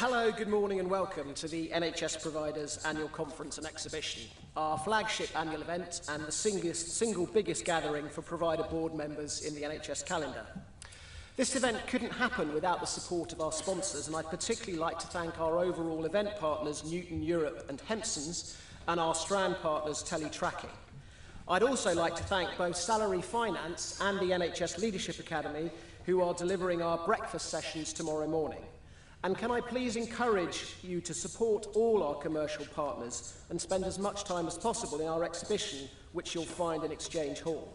Hello, good morning and welcome to the NHS Providers Annual Conference and Exhibition, our flagship annual event and the single biggest gathering for provider board members in the NHS calendar. This event couldn't happen without the support of our sponsors, and I'd particularly like to thank our overall event partners Newton Europe and Hopson's and our strand partners Teletracking. I'd also like to thank both Salary Finance and the NHS Leadership Academy who are delivering our breakfast sessions tomorrow morning. And can I please encourage you to support all our commercial partners and spend as much time as possible in our exhibition, which you'll find in Exchange Hall.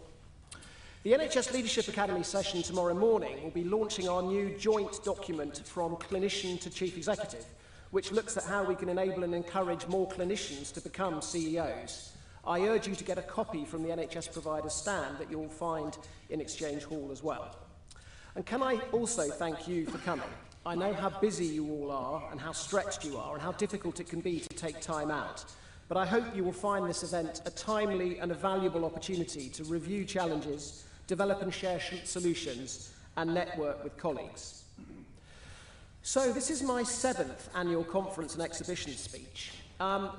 The NHS Leadership Academy session tomorrow morning will be launching our new joint document From Clinician to Chief Executive, which looks at how we can enable and encourage more clinicians to become CEOs. I urge you to get a copy from the NHS Providers stand that you'll find in Exchange Hall as well. And can I also thank you for coming? I know how busy you all are and how stretched you are and how difficult it can be to take time out. But I hope you will find this event a timely and a valuable opportunity to review challenges, develop and share solutions and network with colleagues. So this is my 7th annual conference and exhibition speech.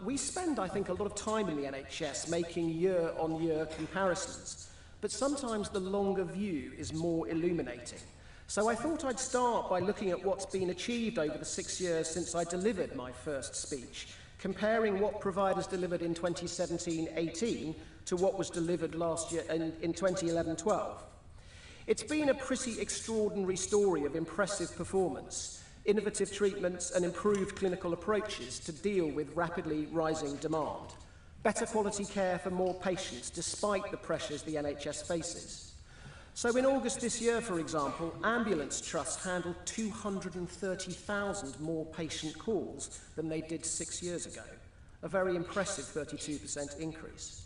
We spend, I think, a lot of time in the NHS making year-on-year comparisons, but sometimes the longer view is more illuminating. So I thought I'd start by looking at what's been achieved over the 6 years since I delivered my first speech, comparing what providers delivered in 2017-18 to what was delivered last year in 2011-12. It's been a pretty extraordinary story of impressive performance, innovative treatments and improved clinical approaches to deal with rapidly rising demand. Better quality care for more patients despite the pressures the NHS faces. So in August this year, for example, ambulance trusts handled 230,000 more patient calls than they did 6 years ago, a very impressive 32% increase.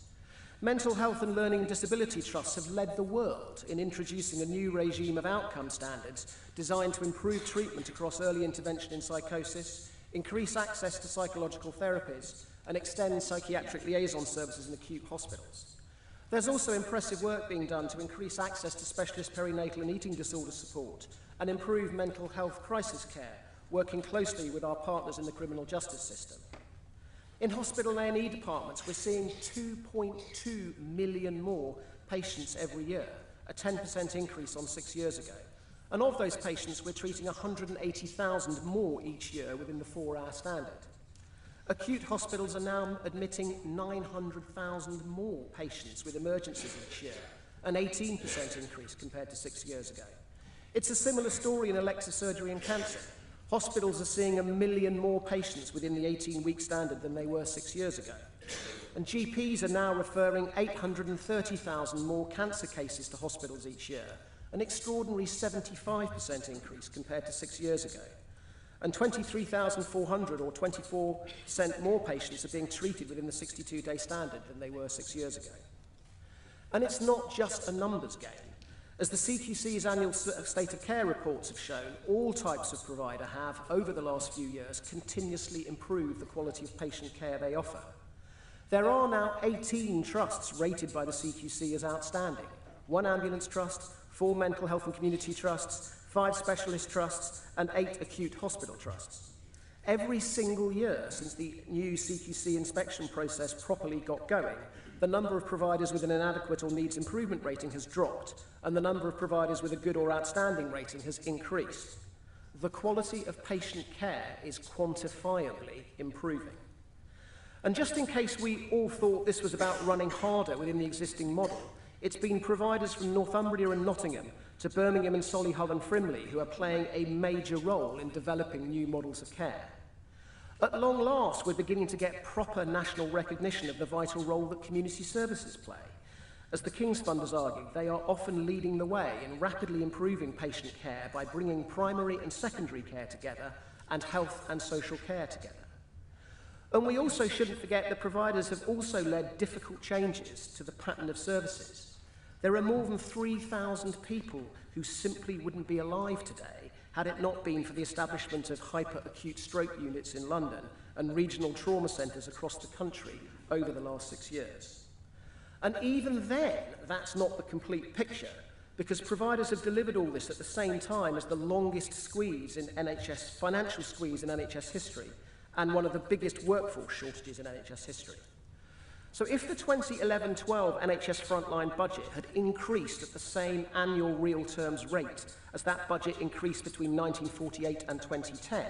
Mental health and learning and disability trusts have led the world in introducing a new regime of outcome standards designed to improve treatment across early intervention in psychosis, increase access to psychological therapies, and extend psychiatric liaison services in acute hospitals. There's also impressive work being done to increase access to specialist perinatal and eating disorder support and improve mental health crisis care, working closely with our partners in the criminal justice system. In hospital A&E departments, we're seeing 2.2 million more patients every year, a 10% increase on 6 years ago. And of those patients, we're treating 180,000 more each year within the 4-hour standard. Acute hospitals are now admitting 900,000 more patients with emergencies each year, an 18% increase compared to 6 years ago. It's a similar story in elective surgery and cancer. Hospitals are seeing 1 million more patients within the 18-week standard than they were 6 years ago. And GPs are now referring 830,000 more cancer cases to hospitals each year, an extraordinary 75% increase compared to 6 years ago. And 23,400 or 24% more patients are being treated within the 62-day standard than they were 6 years ago. And it's not just a numbers game. As the CQC's annual State of Care reports have shown, all types of provider have, over the last few years, continuously improved the quality of patient care they offer. There are now 18 trusts rated by the CQC as outstanding. 1 ambulance trust, 4 mental health and community trusts, 5 specialist trusts and 8 acute hospital trusts. Every single year since the new CQC inspection process properly got going, the number of providers with an inadequate or needs improvement rating has dropped, and the number of providers with a good or outstanding rating has increased. The quality of patient care is quantifiably improving. And just in case we all thought this was about running harder within the existing model, it's been providers from Northumbria and Nottingham to Birmingham and Solihull and Frimley who are playing a major role in developing new models of care. At long last, we're beginning to get proper national recognition of the vital role that community services play. As the King's Funders argue, they are often leading the way in rapidly improving patient care by bringing primary and secondary care together and health and social care together. And we also shouldn't forget that providers have also led difficult changes to the pattern of services. There are more than 3,000 people who simply wouldn't be alive today had it not been for the establishment of hyper-acute stroke units in London and regional trauma centres across the country over the last 6 years. And even then, that's not the complete picture. because providers have delivered all this at the same time as the longest squeeze in NHS, financial squeeze in NHS history, and one of the biggest workforce shortages in NHS history. So if the 2011-12 NHS frontline budget had increased at the same annual real terms rate as that budget increased between 1948 and 2010,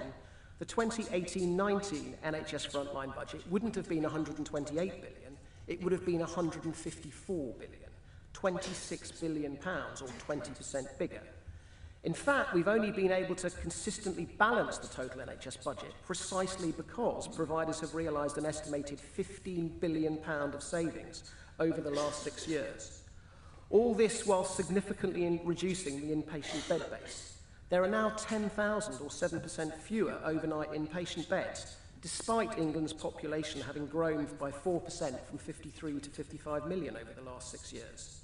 the 2018-19 NHS frontline budget wouldn't have been 128 billion, it would have been 154 billion, 26 billion pounds, or 20% bigger. In fact, we've only been able to consistently balance the total NHS budget precisely because providers have realised an estimated £15 billion of savings over the last 6 years. All this while significantly reducing the inpatient bed base. There are now 10,000 or 7% fewer overnight inpatient beds, despite England's population having grown by 4% from 53 to 55 million over the last 6 years.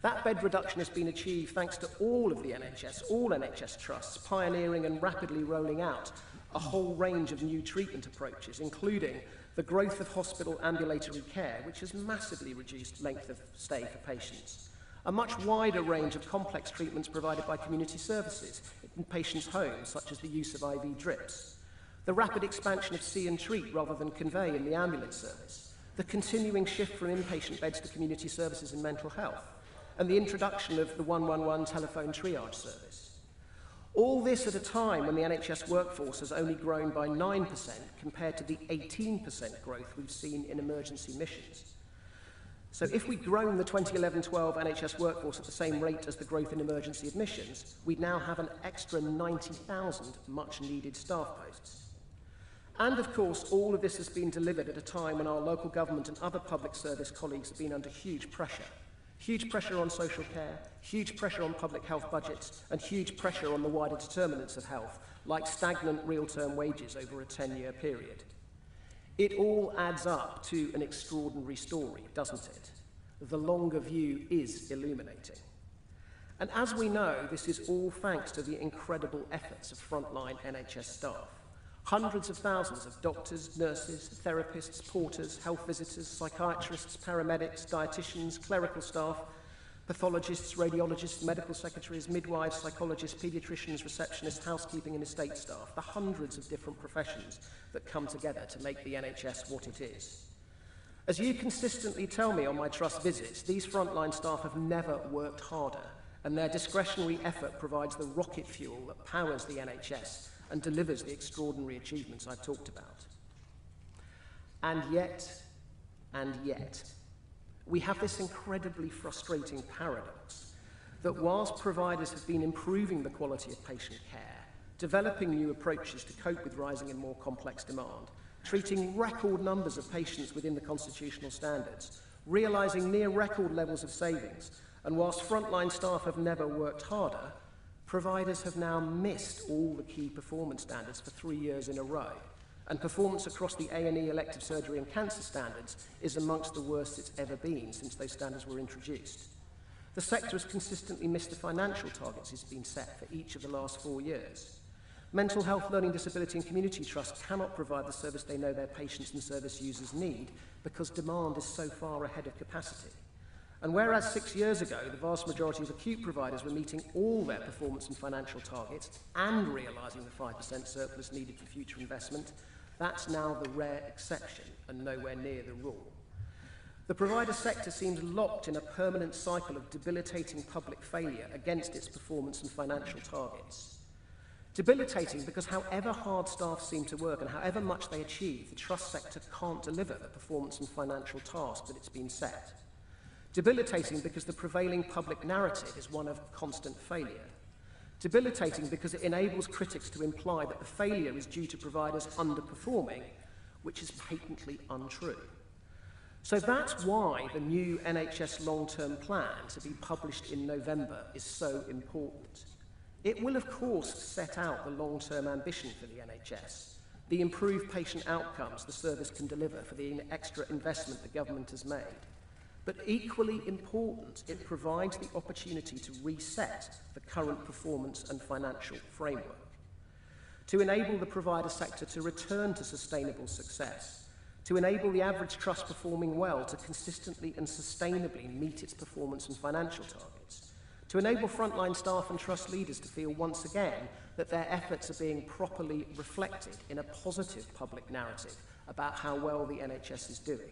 That bed reduction has been achieved thanks to all of the NHS, all NHS trusts, pioneering and rapidly rolling out a whole range of new treatment approaches, including the growth of hospital ambulatory care, which has massively reduced length of stay for patients, a much wider range of complex treatments provided by community services in patients' homes, such as the use of IV drips, the rapid expansion of see and treat rather than convey in the ambulance service, the continuing shift from inpatient beds to community services in mental health, and the introduction of the 111 telephone triage service. All this at a time when the NHS workforce has only grown by 9% compared to the 18% growth we've seen in emergency missions. So if we'd grown the 2011-12 NHS workforce at the same rate as the growth in emergency admissions, we'd now have an extra 90,000 much-needed staff posts. And of course, all of this has been delivered at a time when our local government and other public service colleagues have been under huge pressure. Huge pressure on social care, huge pressure on public health budgets, and huge pressure on the wider determinants of health, like stagnant real-term wages over a 10-year period. It all adds up to an extraordinary story, doesn't it? The longer view is illuminating. And as we know, this is all thanks to the incredible efforts of frontline NHS staff. Hundreds of thousands of doctors, nurses, therapists, porters, health visitors, psychiatrists, paramedics, dietitians, clerical staff, pathologists, radiologists, medical secretaries, midwives, psychologists, paediatricians, receptionists, housekeeping and estate staff, the hundreds of different professions that come together to make the NHS what it is. As you consistently tell me on my trust visits, these frontline staff have never worked harder, and their discretionary effort provides the rocket fuel that powers the NHS and delivers the extraordinary achievements I've talked about. And yet, we have this incredibly frustrating paradox that whilst providers have been improving the quality of patient care, developing new approaches to cope with rising and more complex demand, treating record numbers of patients within the constitutional standards, realising near record levels of savings, and whilst frontline staff have never worked harder, providers have now missed all the key performance standards for 3 years in a row, and performance across the A&E elective surgery and cancer standards is amongst the worst it's ever been since those standards were introduced. The sector has consistently missed the financial targets it's been set for each of the last 4 years. Mental health, learning disability and community trusts cannot provide the service they know their patients and service users need because demand is so far ahead of capacity. And whereas 6 years ago, the vast majority of acute providers were meeting all their performance and financial targets and realising the 5% surplus needed for future investment, that's now the rare exception and nowhere near the rule. The provider sector seems locked in a permanent cycle of debilitating public failure against its performance and financial targets. Debilitating because however hard staff seem to work and however much they achieve, the trust sector can't deliver the performance and financial task that it's been set. Debilitating because the prevailing public narrative is one of constant failure. Debilitating because it enables critics to imply that the failure is due to providers underperforming, which is patently untrue. So that's why the new NHS long-term plan to be published in November is so important. It will, of course, set out the long-term ambition for the NHS, the improved patient outcomes the service can deliver for the extra investment the government has made. But equally important, it provides the opportunity to reset the current performance and financial framework, to enable the provider sector to return to sustainable success, to enable the average trust performing well to consistently and sustainably meet its performance and financial targets, to enable frontline staff and trust leaders to feel once again that their efforts are being properly reflected in a positive public narrative about how well the NHS is doing.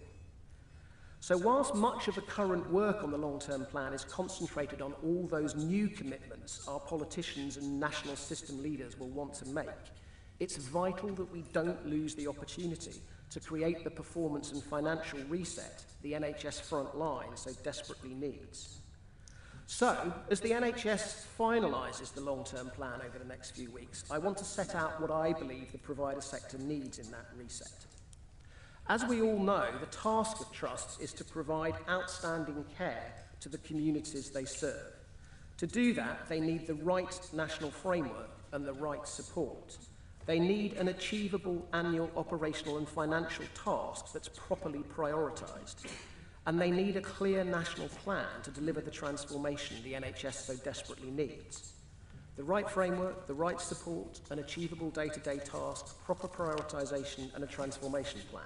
So whilst much of the current work on the long-term plan is concentrated on all those new commitments our politicians and national system leaders will want to make, it's vital that we don't lose the opportunity to create the performance and financial reset the NHS front line so desperately needs. So, as the NHS finalises the long-term plan over the next few weeks, I want to set out what I believe the provider sector needs in that reset. As we all know, the task of trusts is to provide outstanding care to the communities they serve. To do that, they need the right national framework and the right support. They need an achievable annual operational and financial task that's properly prioritised. And they need a clear national plan to deliver the transformation the NHS so desperately needs. The right framework, the right support, an achievable day-to-day task, proper prioritisation and a transformation plan.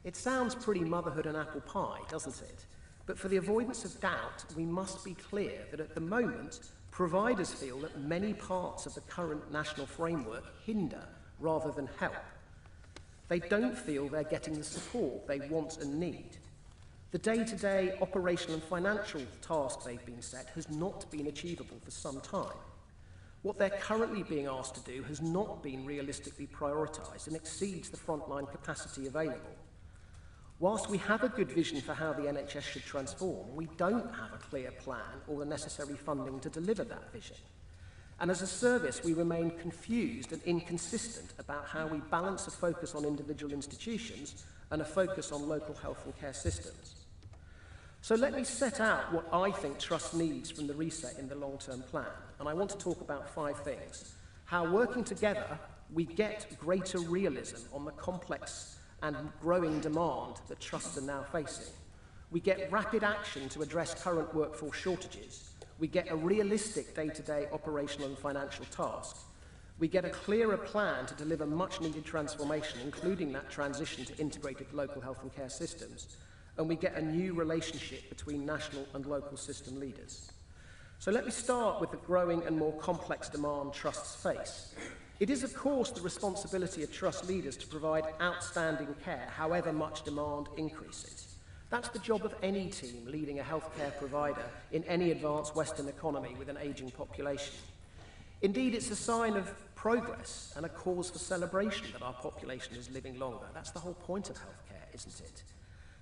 It sounds pretty motherhood and apple pie, doesn't it? But for the avoidance of doubt, we must be clear that at the moment, providers feel that many parts of the current national framework hinder rather than help. They don't feel they're getting the support they want and need. The day-to-day operational and financial task they've been set has not been achievable for some time. What they're currently being asked to do has not been realistically prioritised and exceeds the frontline capacity available. Whilst we have a good vision for how the NHS should transform, we don't have a clear plan or the necessary funding to deliver that vision. And as a service, we remain confused and inconsistent about how we balance a focus on individual institutions and a focus on local health and care systems. So let me set out what I think Trust needs from the reset in the long-term plan. And I want to talk about 5 things. How working together, we get greater realism on the complex and growing demand that trusts are now facing. We get rapid action to address current workforce shortages. We get a realistic day-to-day operational and financial task. We get a clearer plan to deliver much-needed transformation, including that transition to integrated local health and care systems. And we get a new relationship between national and local system leaders. So let me start with the growing and more complex demand trusts face. It is, of course, the responsibility of trust leaders to provide outstanding care, however much demand increases. That's the job of any team leading a healthcare provider in any advanced Western economy with an ageing population. Indeed, it's a sign of progress and a cause for celebration that our population is living longer. That's the whole point of healthcare, isn't it?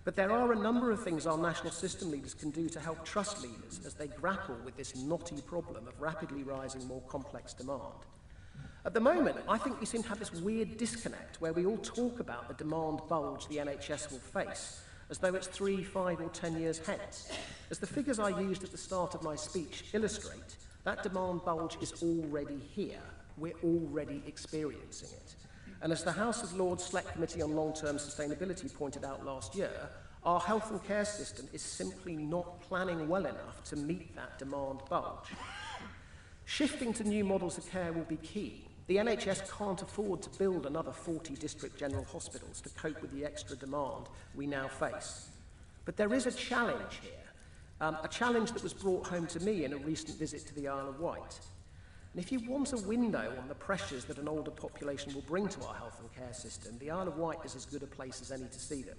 But there are a number of things our national system leaders can do to help trust leaders as they grapple with this knotty problem of rapidly rising, more complex demand. At the moment, I think we seem to have this weird disconnect where we all talk about the demand bulge the NHS will face, as though it's 3, 5 or 10 years hence. As the figures I used at the start of my speech illustrate, that demand bulge is already here. We're already experiencing it. And as the House of Lords Select Committee on Long-Term Sustainability pointed out last year, our health and care system is simply not planning well enough to meet that demand bulge. Shifting to new models of care will be key. The NHS can't afford to build another 40 district general hospitals to cope with the extra demand we now face. But there is a challenge here, a challenge that was brought home to me in a recent visit to the Isle of Wight. And if you want a window on the pressures that an older population will bring to our health and care system, the Isle of Wight is as good a place as any to see them.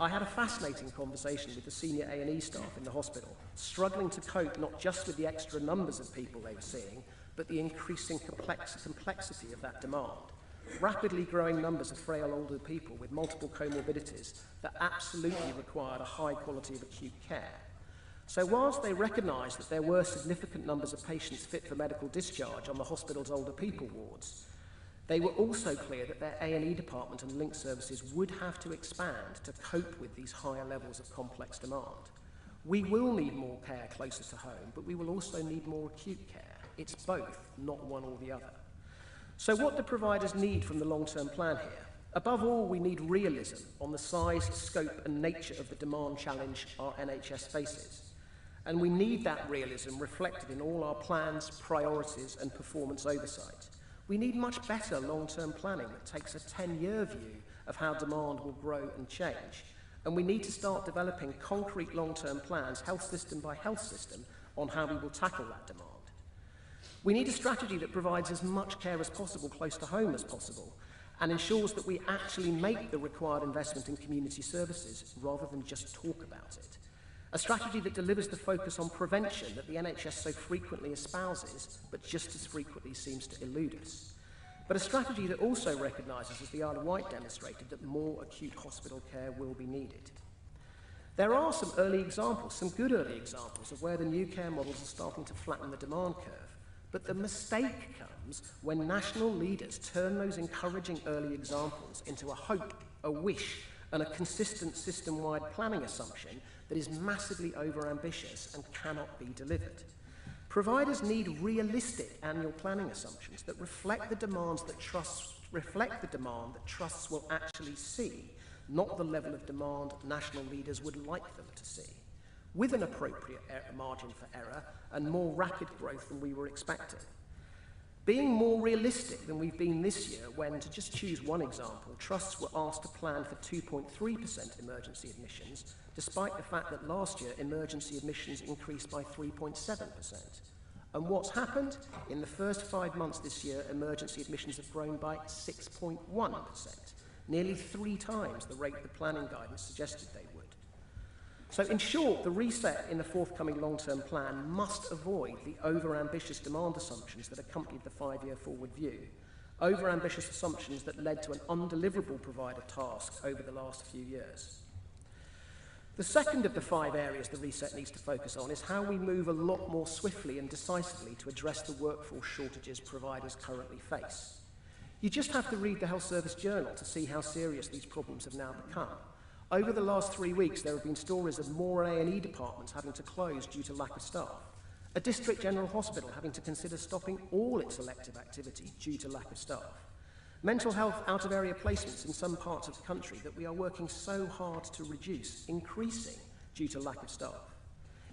I had a fascinating conversation with the senior A&E staff in the hospital, struggling to cope not just with the extra numbers of people they were seeing, but the increasing complexity of that demand. Rapidly growing numbers of frail older people with multiple comorbidities that absolutely required a high quality of acute care. So whilst they recognised that there were significant numbers of patients fit for medical discharge on the hospital's older people wards, they were also clear that their A&E department and link services would have to expand to cope with these higher levels of complex demand. We will need more care closer to home, but we will also need more acute care. It's both, not one or the other. So what do providers need from the long-term plan here? Above all, we need realism on the size, scope and nature of the demand challenge our NHS faces. And we need that realism reflected in all our plans, priorities and performance oversight. We need much better long-term planning that takes a 10-year view of how demand will grow and change. And we need to start developing concrete long-term plans, health system by health system, on how we will tackle that demand. We need a strategy that provides as much care as possible close to home as possible and ensures that we actually make the required investment in community services rather than just talk about it. A strategy that delivers the focus on prevention that the NHS so frequently espouses, but just as frequently seems to elude us. But a strategy that also recognises, as the Isle of Wight demonstrated, that more acute hospital care will be needed. There are some early examples, some good early examples of where the new care models are starting to flatten the demand curve. But the mistake comes when national leaders turn those encouraging early examples into a hope, a wish, and a consistent system-wide planning assumption that is massively overambitious and cannot be delivered. Providers need realistic annual planning assumptions that reflect the demand that trusts will actually see, not the level of demand national leaders would like them to see, with an appropriate margin for error and more rapid growth than we were expecting. Being more realistic than we've been this year when, to just choose one example, trusts were asked to plan for 2.3% emergency admissions, despite the fact that last year emergency admissions increased by 3.7%. And what's happened? In the first 5 months this year, emergency admissions have grown by 6.1%, nearly 3 times the rate the planning guidance suggested they would. So in short, the reset in the forthcoming long-term plan must avoid the over-ambitious demand assumptions that accompanied the 5-year forward view, over-ambitious assumptions that led to an undeliverable provider task over the last few years. The second of the 5 areas the reset needs to focus on is how we move a lot more swiftly and decisively to address the workforce shortages providers currently face. You just have to read the Health Service Journal to see how serious these problems have now become. Over the last 3 weeks, there have been stories of more A&E departments having to close due to lack of staff, a district general hospital having to consider stopping all its elective activity due to lack of staff, mental health out-of-area placements in some parts of the country that we are working so hard to reduce, increasing due to lack of staff.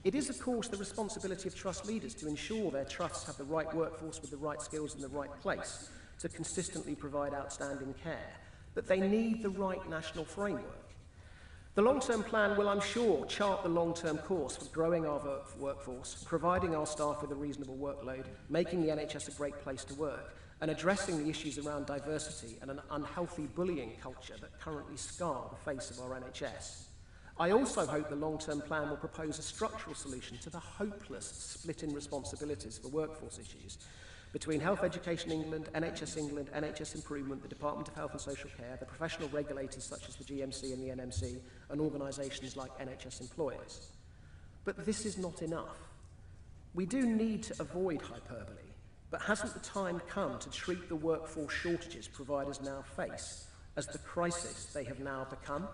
It is, of course, the responsibility of trust leaders to ensure their trusts have the right workforce with the right skills in the right place to consistently provide outstanding care, but they need the right national framework. The long-term plan will, I'm sure, chart the long-term course for growing our workforce, providing our staff with a reasonable workload, making the NHS a great place to work, and addressing the issues around diversity and an unhealthy bullying culture that currently scar the face of our NHS. I also hope the long-term plan will propose a structural solution to the hopeless split in responsibilities for workforce issues between Health Education England, NHS Improvement, the Department of Health and Social Care, the professional regulators such as the GMC and the NMC, and organisations like NHS Employers. But this is not enough. We do need to avoid hyperbole, but hasn't the time come to treat the workforce shortages providers now face as the crisis they have now become?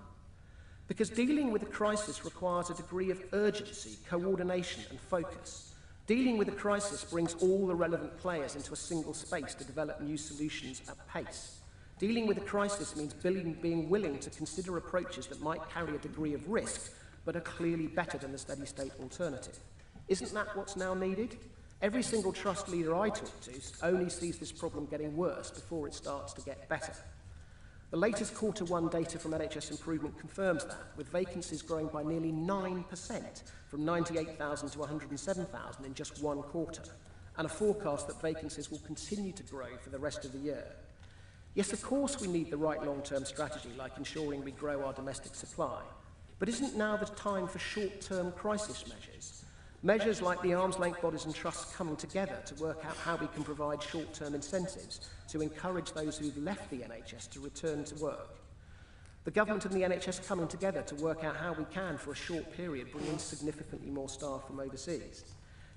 Because dealing with a crisis requires a degree of urgency, coordination and focus. Dealing with a crisis brings all the relevant players into a single space to develop new solutions at pace. Dealing with a crisis means being willing to consider approaches that might carry a degree of risk, but are clearly better than the steady-state alternative. Isn't that what's now needed? Every single trust leader I talk to only sees this problem getting worse before it starts to get better. The latest Q1 data from NHS Improvement confirms that, with vacancies growing by nearly 9%, from 98,000 to 107,000 in just one quarter, and a forecast that vacancies will continue to grow for the rest of the year. Yes, of course we need the right long-term strategy, like ensuring we grow our domestic supply, but isn't now the time for short-term crisis measures? Measures like the arm's-length bodies and trusts coming together to work out how we can provide short-term incentives to encourage those who've left the NHS to return to work. The government and the NHS coming together to work out how we can, for a short period, bring in significantly more staff from overseas.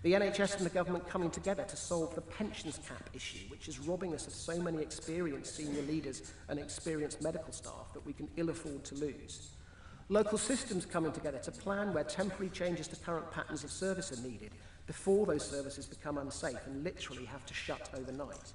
The NHS and the government coming together to solve the pensions cap issue, which is robbing us of so many experienced senior leaders and experienced medical staff that we can ill afford to lose. Local systems coming together to plan where temporary changes to current patterns of service are needed before those services become unsafe and literally have to shut overnight.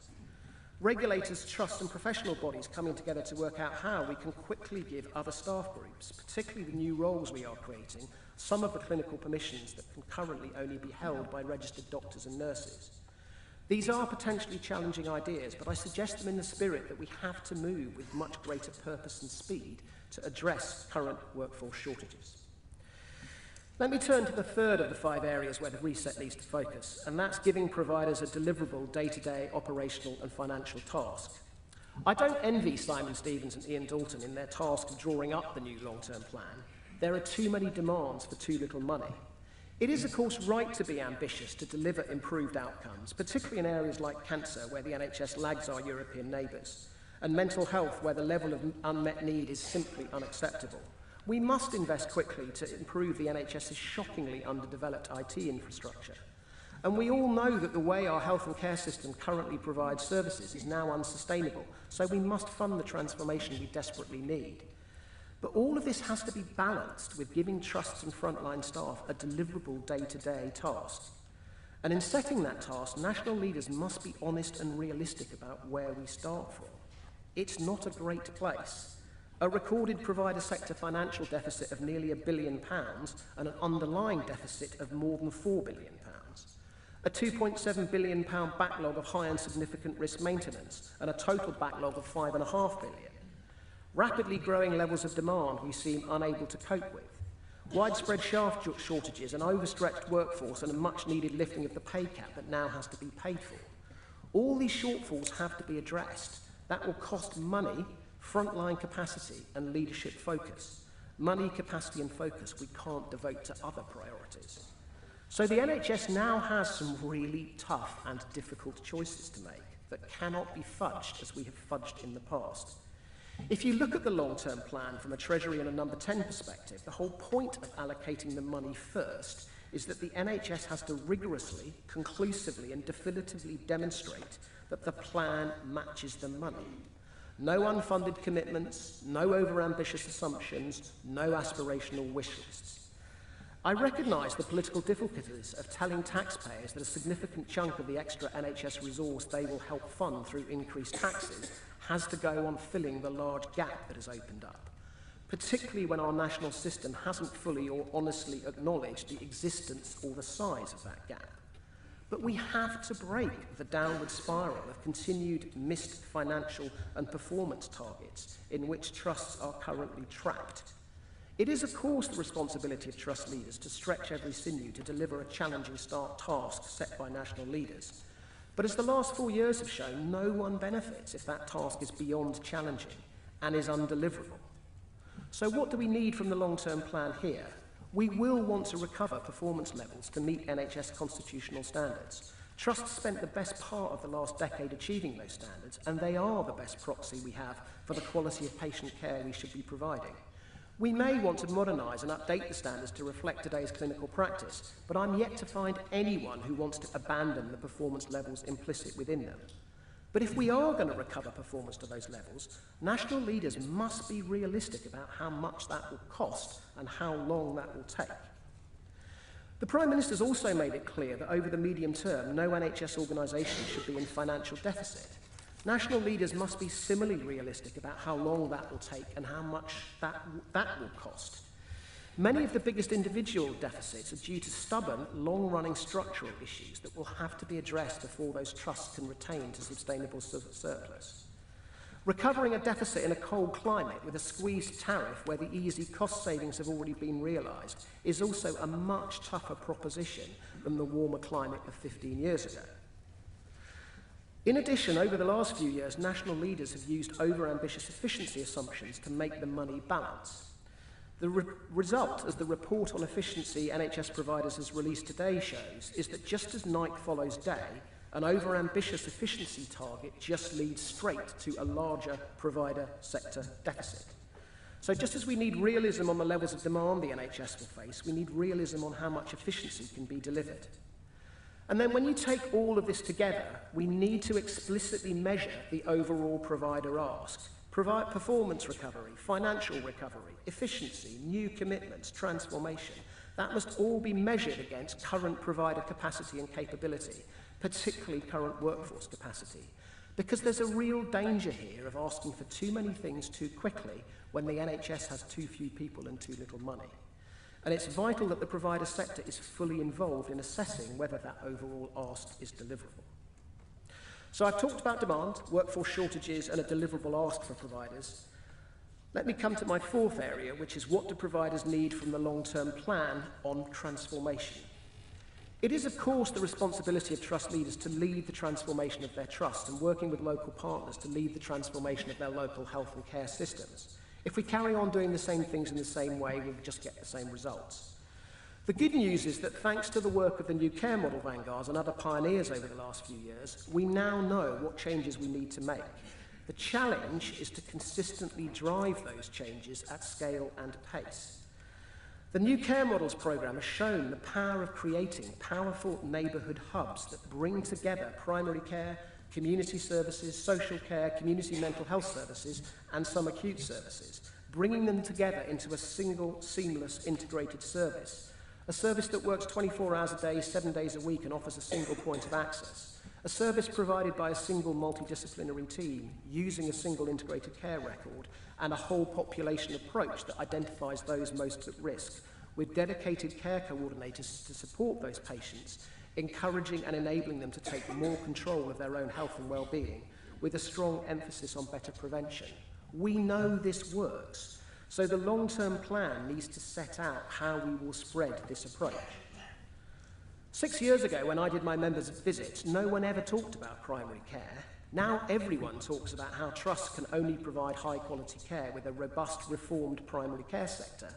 Regulators, trusts and professional bodies coming together to work out how we can quickly give other staff groups, particularly the new roles we are creating, some of the clinical permissions that can currently only be held by registered doctors and nurses. These are potentially challenging ideas, but I suggest them in the spirit that we have to move with much greater purpose and speed to address current workforce shortages. Let me turn to the third of the 5 areas where the reset needs to focus, and that's giving providers a deliverable day-to-day operational and financial task. I don't envy Simon Stevens and Ian Dalton in their task of drawing up the new long-term plan. There are too many demands for too little money. It is, of course, right to be ambitious to deliver improved outcomes, particularly in areas like cancer, where the NHS lags our European neighbours, and mental health, where the level of unmet need is simply unacceptable. We must invest quickly to improve the NHS's shockingly underdeveloped IT infrastructure. And we all know that the way our health and care system currently provides services is now unsustainable, so we must fund the transformation we desperately need. But all of this has to be balanced with giving trusts and frontline staff a deliverable day-to-day task. And in setting that task, national leaders must be honest and realistic about where we start from. It's not a great place. A recorded provider sector financial deficit of nearly £1 billion and an underlying deficit of more than £4 billion. A £2.7 billion backlog of high and significant risk maintenance and a total backlog of £5.5 billion. Rapidly growing levels of demand we seem unable to cope with. Widespread staff shortages, an overstretched workforce and a much needed lifting of the pay cap that now has to be paid for. All these shortfalls have to be addressed. That will cost money, frontline capacity and leadership focus. Money, capacity and focus we can't devote to other priorities. So the NHS now has some really tough and difficult choices to make that cannot be fudged as we have fudged in the past. If you look at the long-term plan from a Treasury and a Number 10 perspective, the whole point of allocating the money first is that the NHS has to rigorously, conclusively and definitively demonstrate that the plan matches the money. No unfunded commitments, no overambitious assumptions, no aspirational wish lists. I recognise the political difficulties of telling taxpayers that a significant chunk of the extra NHS resource they will help fund through increased taxes has to go on filling the large gap that has opened up, particularly when our national system hasn't fully or honestly acknowledged the existence or the size of that gap. But we have to break the downward spiral of continued missed financial and performance targets in which trusts are currently trapped. It is, of course, the responsibility of trust leaders to stretch every sinew to deliver a challenging task set by national leaders. But as the last 4 years have shown, no one benefits if that task is beyond challenging and is undeliverable. So what do we need from the long-term plan here? We will want to recover performance levels to meet NHS constitutional standards. Trusts spent the best part of the last decade achieving those standards, and they are the best proxy we have for the quality of patient care we should be providing. We may want to modernise and update the standards to reflect today's clinical practice, but I'm yet to find anyone who wants to abandon the performance levels implicit within them. But if we are going to recover performance to those levels, national leaders must be realistic about how much that will cost and how long that will take. The Prime Minister's also made it clear that over the medium term, no NHS organisation should be in financial deficit. National leaders must be similarly realistic about how long that will take and how much that will cost. Many of the biggest individual deficits are due to stubborn, long-running structural issues that will have to be addressed before those trusts can retain a sustainable surplus. Recovering a deficit in a cold climate with a squeezed tariff where the easy cost savings have already been realised is also a much tougher proposition than the warmer climate of 15 years ago. In addition, over the last few years, national leaders have used overambitious efficiency assumptions to make the money balance. The result, as the report on efficiency NHS Providers has released today shows, is that just as night follows day, an overambitious efficiency target just leads straight to a larger provider sector deficit. So just as we need realism on the levels of demand the NHS will face, we need realism on how much efficiency can be delivered. And then when you take all of this together, we need to explicitly measure the overall provider ask. Provide performance recovery, financial recovery, efficiency, new commitments, transformation. That must all be measured against current provider capacity and capability, particularly current workforce capacity. Because there's a real danger here of asking for too many things too quickly when the NHS has too few people and too little money. And it's vital that the provider sector is fully involved in assessing whether that overall ask is deliverable. So I've talked about demand, workforce shortages and a deliverable ask for providers. Let me come to my fourth area, which is what do providers need from the long-term plan on transformation. It is, of course, the responsibility of trust leaders to lead the transformation of their trust and working with local partners to lead the transformation of their local health and care systems. If we carry on doing the same things in the same way, we'll just get the same results. The good news is that thanks to the work of the new care model vanguards and other pioneers over the last few years, we now know what changes we need to make. The challenge is to consistently drive those changes at scale and pace. The new care models programme has shown the power of creating powerful neighbourhood hubs that bring together primary care, community services, social care, community mental health services, and some acute services, bringing them together into a single, seamless, integrated service. A service that works 24 hours a day, 7 days a week, and offers a single point of access. A service provided by a single multidisciplinary team, using a single integrated care record, and a whole population approach that identifies those most at risk, with dedicated care coordinators to support those patients, encouraging and enabling them to take more control of their own health and well-being, with a strong emphasis on better prevention. We know this works, so the long-term plan needs to set out how we will spread this approach. 6 years ago, when I did my members' visits, no one ever talked about primary care. Now everyone talks about how trusts can only provide high-quality care with a robust, reformed primary care sector,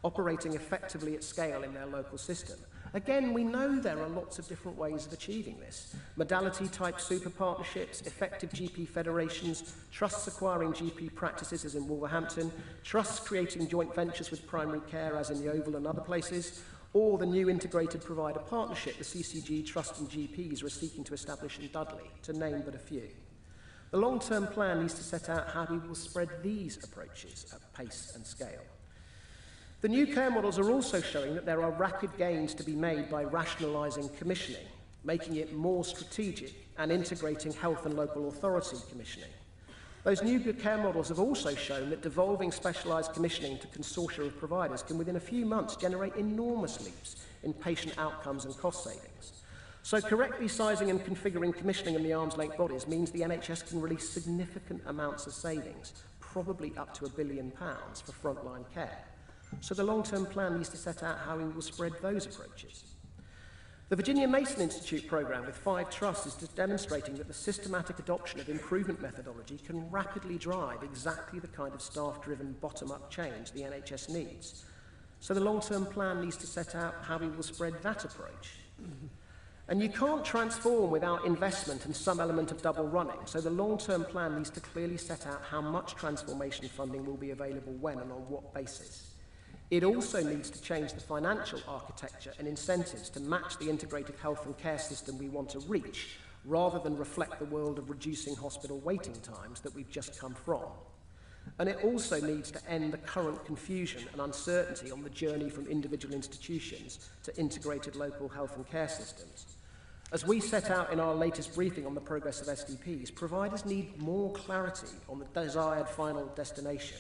operating effectively at scale in their local system. Again, we know there are lots of different ways of achieving this. Modality-type super partnerships, effective GP federations, trusts acquiring GP practices as in Wolverhampton, trusts creating joint ventures with primary care as in the Oval and other places, or the new integrated provider partnership the CCG Trust and GPs are seeking to establish in Dudley, to name but a few. The long-term plan needs to set out how we will spread these approaches at pace and scale. The new care models are also showing that there are rapid gains to be made by rationalising commissioning, making it more strategic and integrating health and local authority commissioning. Those new good care models have also shown that devolving specialised commissioning to consortia of providers can within a few months generate enormous leaps in patient outcomes and cost savings. So correctly sizing and configuring commissioning in the arm's length bodies means the NHS can release significant amounts of savings, probably up to £1 billion for frontline care. So the long-term plan needs to set out how we will spread those approaches. The Virginia Mason Institute programme with 5 trusts is demonstrating that the systematic adoption of improvement methodology can rapidly drive exactly the kind of staff-driven bottom-up change the NHS needs. So the long-term plan needs to set out how we will spread that approach. And you can't transform without investment and some element of double running, so the long-term plan needs to clearly set out how much transformation funding will be available when and on what basis. It also needs to change the financial architecture and incentives to match the integrated health and care system we want to reach, rather than reflect the world of reducing hospital waiting times that we've just come from. And it also needs to end the current confusion and uncertainty on the journey from individual institutions to integrated local health and care systems. As we set out in our latest briefing on the progress of SDPs, providers need more clarity on the desired final destination,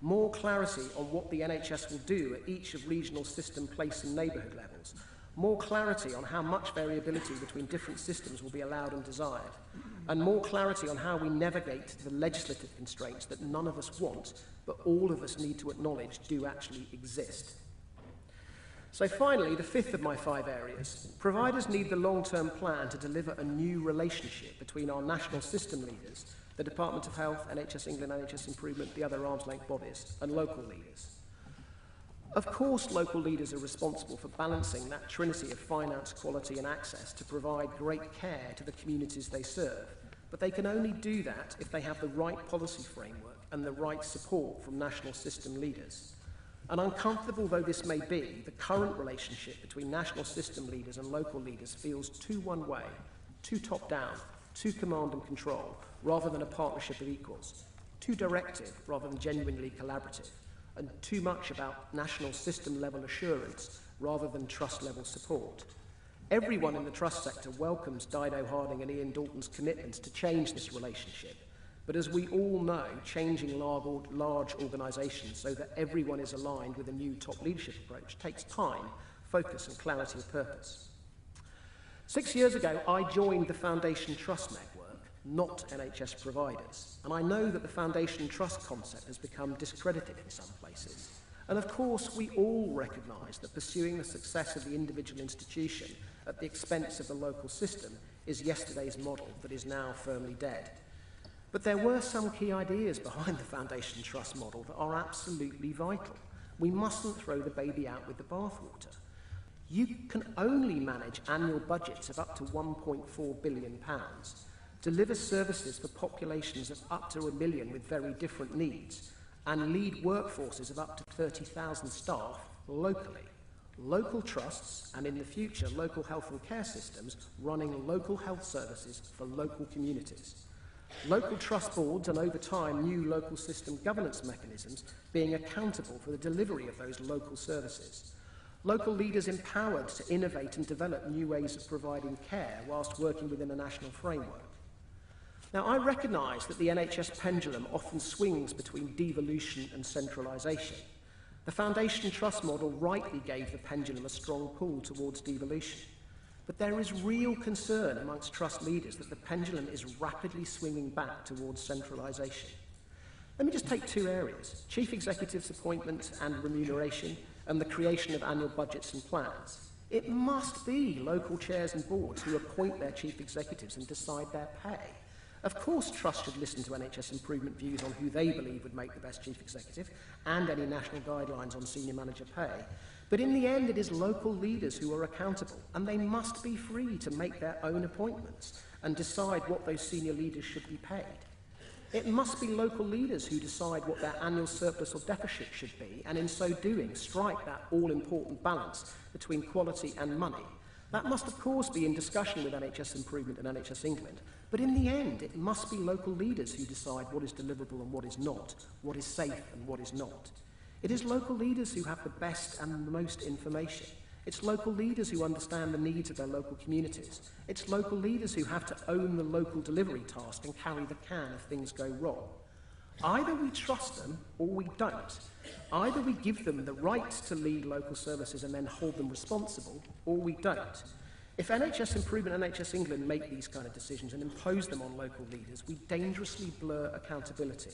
more clarity on what the NHS will do at each of regional system, place and neighbourhood levels, more clarity on how much variability between different systems will be allowed and desired, and more clarity on how we navigate the legislative constraints that none of us want, but all of us need to acknowledge do actually exist. So finally, the fifth of my 5 areas, providers need the long-term plan to deliver a new relationship between our national system leaders, the Department of Health, NHS England, NHS Improvement, the other arm's-length bodies, and local leaders. Of course, local leaders are responsible for balancing that trinity of finance, quality and access to provide great care to the communities they serve, but they can only do that if they have the right policy framework and the right support from national system leaders. And uncomfortable though this may be, the current relationship between national system leaders and local leaders feels too one-way, too top-down, too command and control, rather than a partnership of equals, too directive rather than genuinely collaborative, and too much about national system-level assurance rather than trust-level support. Everyone in the trust sector welcomes Dido Harding and Ian Dalton's commitments to change this relationship, but as we all know, changing large organisations so that everyone is aligned with a new top leadership approach takes time, focus and clarity of purpose. 6 years ago, I joined the Foundation Trust Network, not NHS providers. And I know that the foundation trust concept has become discredited in some places. And of course, we all recognise that pursuing the success of the individual institution at the expense of the local system is yesterday's model that is now firmly dead. But there were some key ideas behind the foundation trust model that are absolutely vital. We mustn't throw the baby out with the bathwater. You can only manage annual budgets of up to £1.4 billion, deliver services for populations of up to 1 million with very different needs, and lead workforces of up to 30,000 staff locally. Local trusts, and in the future local health and care systems, running local health services for local communities. Local trust boards and over time new local system governance mechanisms being accountable for the delivery of those local services. Local leaders empowered to innovate and develop new ways of providing care whilst working within a national framework. Now, I recognise that the NHS pendulum often swings between devolution and centralisation. The Foundation Trust model rightly gave the pendulum a strong pull towards devolution. But there is real concern amongst trust leaders that the pendulum is rapidly swinging back towards centralisation. Let me just take two areas: chief executives' appointment and remuneration, and the creation of annual budgets and plans. It must be local chairs and boards who appoint their chief executives and decide their pay. Of course, trusts should listen to NHS improvement views on who they believe would make the best chief executive and any national guidelines on senior manager pay. But in the end, it is local leaders who are accountable, and they must be free to make their own appointments and decide what those senior leaders should be paid. It must be local leaders who decide what their annual surplus or deficit should be, and in so doing, strike that all-important balance between quality and money. That must, of course, be in discussion with NHS Improvement and NHS England, but in the end, it must be local leaders who decide what is deliverable and what is not, what is safe and what is not. It is local leaders who have the best and the most information. It's local leaders who understand the needs of their local communities. It's local leaders who have to own the local delivery task and carry the can if things go wrong. Either we trust them or we don't. Either we give them the right to lead local services and then hold them responsible, or we don't. If NHS Improvement and NHS England make these kind of decisions and impose them on local leaders, we dangerously blur accountability.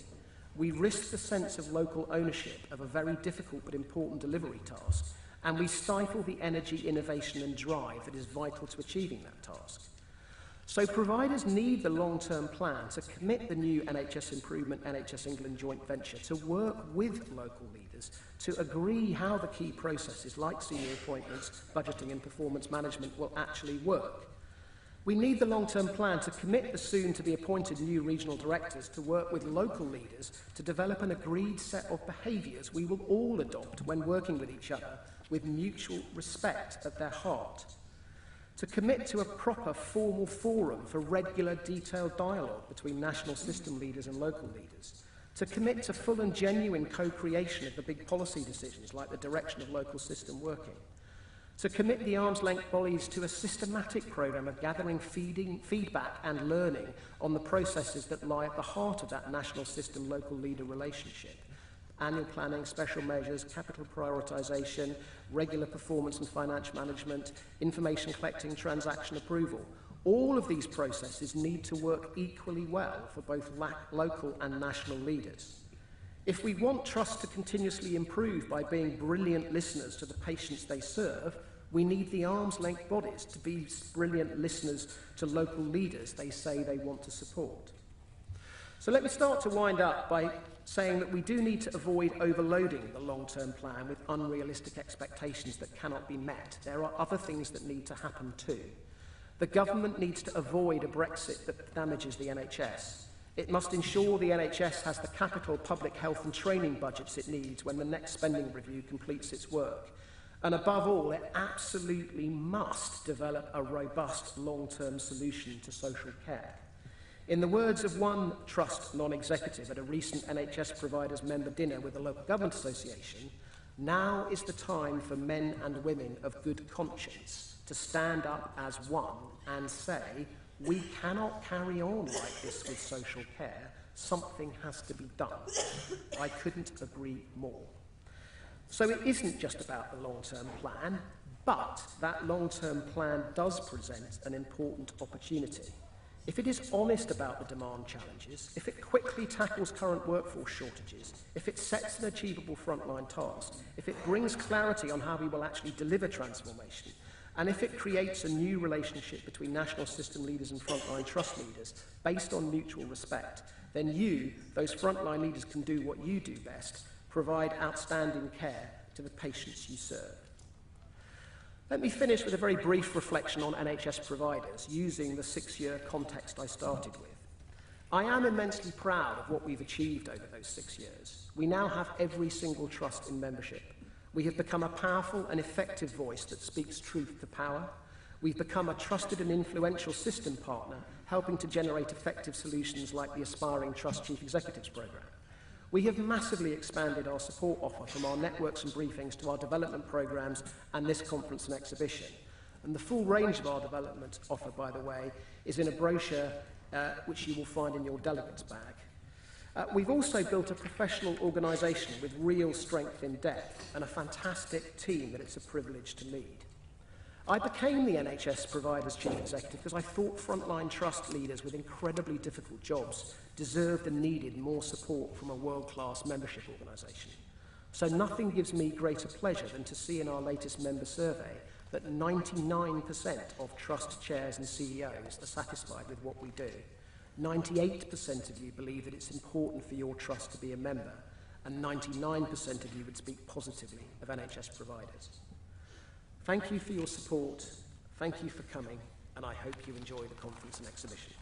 We risk the sense of local ownership of a very difficult but important delivery task, and we stifle the energy, innovation and drive that is vital to achieving that task. So providers need the long-term plan to commit the new NHS Improvement NHS England joint venture to work with local leaders to agree how the key processes like senior appointments, budgeting and performance management will actually work. We need the long-term plan to commit the soon-to-be-appointed new regional directors to work with local leaders to develop an agreed set of behaviours we will all adopt when working with each other with mutual respect at their heart. To commit to a proper formal forum for regular detailed dialogue between national system leaders and local leaders. To commit to full and genuine co-creation of the big policy decisions like the direction of local system working. To commit the arm's-length bodies to a systematic programme of gathering feedback and learning on the processes that lie at the heart of that national system-local leader relationship. Annual planning, special measures, capital prioritisation, regular performance and financial management, information collecting, transaction approval. All of these processes need to work equally well for both local and national leaders. If we want trust to continuously improve by being brilliant listeners to the patients they serve, we need the arm's-length bodies to be brilliant listeners to local leaders they say they want to support. So let me start to wind up by saying that we do need to avoid overloading the long-term plan with unrealistic expectations that cannot be met. There are other things that need to happen too. The government needs to avoid a Brexit that damages the NHS. It must ensure the NHS has the capital public health and training budgets it needs when the next spending review completes its work. And above all, it absolutely must develop a robust long-term solution to social care. In the words of one trust non-executive at a recent NHS Providers member dinner with the Local Government Association, now is the time for men and women of good conscience to stand up as one and say, we cannot carry on like this with social care. Something has to be done. I couldn't agree more. So it isn't just about the long-term plan, but that long-term plan does present an important opportunity. if it is honest about the demand challenges, if it quickly tackles current workforce shortages, if it sets an achievable frontline task, if it brings clarity on how we will actually deliver transformation, and if it creates a new relationship between national system leaders and frontline trust leaders based on mutual respect, then you, those frontline leaders, can do what you do best, provide outstanding care to the patients you serve. Let me finish with a very brief reflection on NHS providers, using the 6-year context I started with. I am immensely proud of what we've achieved over those 6 years. We now have every single trust in membership. We have become a powerful and effective voice that speaks truth to power. We've become a trusted and influential system partner, helping to generate effective solutions like the Aspiring Trust Chief Executives Programme. We have massively expanded our support offer from our networks and briefings to our development programmes and this conference and exhibition. And the full range of our development offer, by the way, is in a brochure which you will find in your delegate's bag. We've also built a professional organisation with real strength in depth and a fantastic team that it's a privilege to lead. I became the NHS Providers Chief Executive because I thought frontline trust leaders with incredibly difficult jobs deserved and needed more support from a world-class membership organisation. So nothing gives me greater pleasure than to see in our latest member survey that 99% of trust chairs and CEOs are satisfied with what we do. 98% of you believe that it's important for your trust to be a member, and 99% of you would speak positively of NHS providers. Thank you for your support, thank you for coming, and I hope you enjoy the conference and exhibition.